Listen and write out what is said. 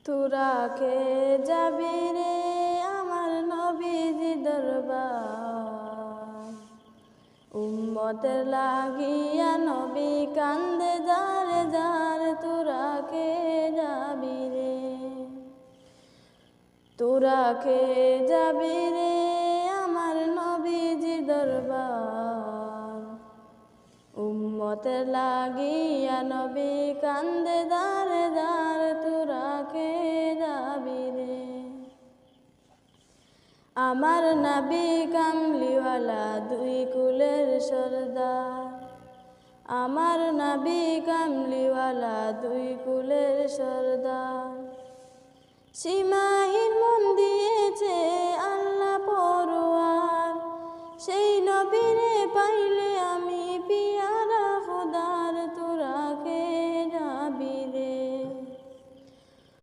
তোরা কে যাবি রে আমার নবীজি দরবার, উম্মতের লাগিয়া নবী কান্দে যারে যার। তোরা কে যাবি রে, তোরা কে যাবি রে আমার নবীজি দরবার, উম্মতের লাগিয়া নবী কান্দে যারে যার। তোরা কে যাবি রে, আমার নবী কামলিওয়ালা দুই কুলের সরদার, আমার নবী কামলিওয়ালা দুই কুলের সরদার। সীমাহীন মন দিয়ে